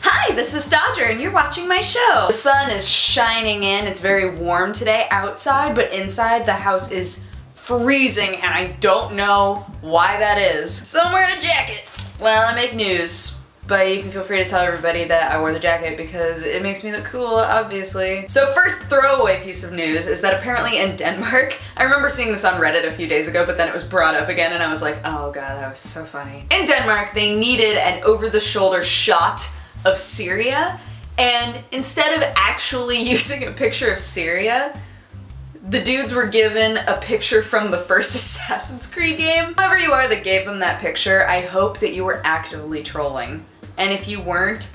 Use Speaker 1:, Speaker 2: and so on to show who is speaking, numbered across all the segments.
Speaker 1: Hi, this is Dodger and you're watching my show. The sun is shining in, it's very warm today outside, but inside the house is freezing and I don't know why that is. So I'm wearing a jacket. Well, I make news, but you can feel free to tell everybody that I wore the jacket because it makes me look cool, obviously. So first throwaway piece of news is that apparently in Denmark, I remember seeing this on Reddit a few days ago, but then it was brought up again and I was like, oh god, that was so funny. In Denmark, they needed an over-the-shoulder shot of Syria, and instead of actually using a picture of Syria, the dudes were given a picture from the first Assassin's Creed game. Whoever you are that gave them that picture, I hope that you were actively trolling. And if you weren't,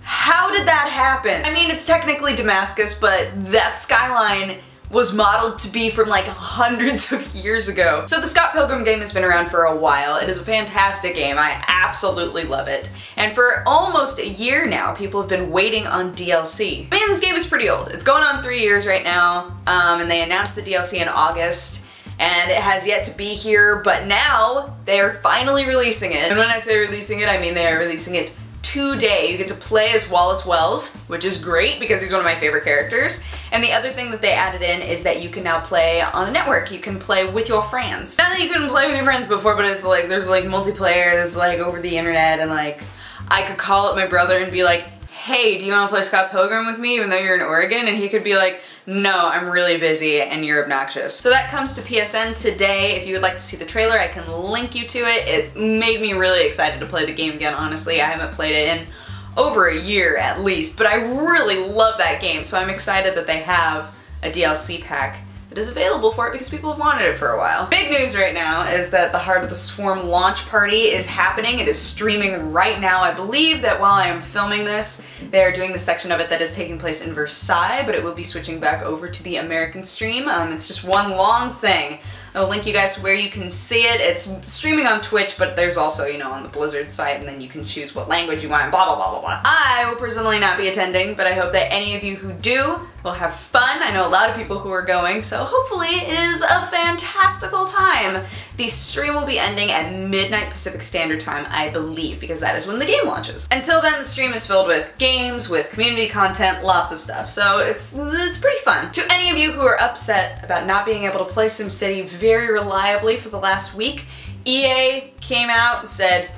Speaker 1: how did that happen? I mean, it's technically Damascus, but that skyline was modeled to be from like hundreds of years ago. So the Scott Pilgrim game has been around for a while. It is a fantastic game. I absolutely love it. And for almost a year now, people have been waiting on DLC. I mean, this game is pretty old. It's going on 3 years right now, and they announced the DLC in August, and it has yet to be here, but now they are finally releasing it. And when I say releasing it, I mean they are releasing it today. You get to play as Wallace Wells, which is great because he's one of my favorite characters. And the other thing that they added in is that you can now play on the network. You can play with your friends. Not that you couldn't play with your friends before, but it's like, there's like multiplayer, there's like over the internet, and like, I could call up my brother and be like, hey, do you want to play Scott Pilgrim with me even though you're in Oregon? And he could be like, no, I'm really busy and you're obnoxious. So that comes to PSN today. If you would like to see the trailer, I can link you to it. It made me really excited to play the game again, honestly. I haven't played it in over a year at least, but I really love that game, so I'm excited that they have a DLC pack that is available for it because people have wanted it for a while. Big news right now is that the Heart of the Swarm launch party is happening. It is streaming right now. I believe that while I am filming this, they are doing the section of it that is taking place in Versailles, but it will be switching back over to the American stream. It's just one long thing. I'll link you guys to where you can see it. It's streaming on Twitch, but there's also, you know, on the Blizzard site, and then you can choose what language you want, and blah, blah, blah, blah, blah. I will personally not be attending, but I hope that any of you who do will have fun. I know a lot of people who are going, so hopefully it is a fantastical time. The stream will be ending at midnight Pacific Standard Time, I believe, because that is when the game launches. Until then, the stream is filled with games, with community content, lots of stuff, so it's pretty fun. To any of you who are upset about not being able to play SimCity very reliably for the last week, EA came out and said,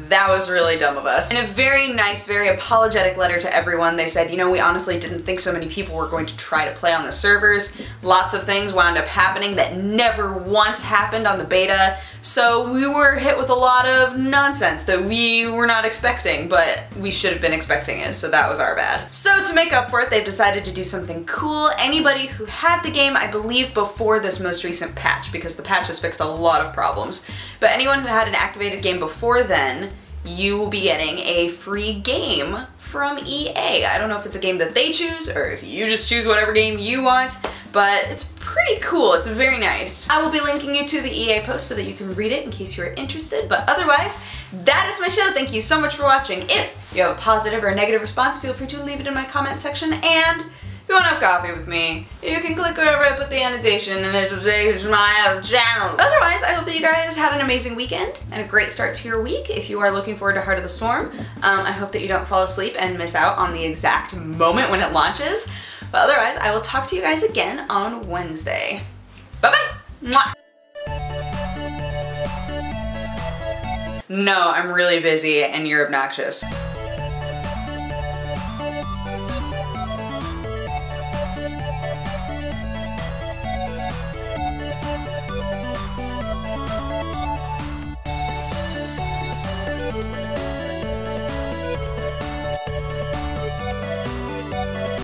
Speaker 1: that was really dumb of us. In a very nice, very apologetic letter to everyone, they said, you know, we honestly didn't think so many people were going to try to play on the servers. Lots of things wound up happening that never once happened on the beta, so we were hit with a lot of nonsense that we were not expecting, but we should have been expecting it, so that was our bad. So to make up for it, they've decided to do something cool. Anybody who had the game, I believe, before this most recent patch, because the patch has fixed a lot of problems, but anyone who had an activated game before then, you will be getting a free game from EA. I don't know if it's a game that they choose or if you just choose whatever game you want, but it's pretty cool. It's very nice. I will be linking you to the EA post so that you can read it in case you're interested, but otherwise, that is my show. Thank you so much for watching. If you have a positive or a negative response, feel free to leave it in my comment section, and if you want to have coffee with me, you can click wherever I put the annotation and it will take you to my channel. Otherwise, I hope that you guys had an amazing weekend and a great start to your week. If you are looking forward to Heart of the Swarm, I hope that you don't fall asleep and miss out on the exact moment when it launches. But otherwise, I will talk to you guys again on Wednesday. Bye-bye! Mwah! No, I'm really busy and you're obnoxious.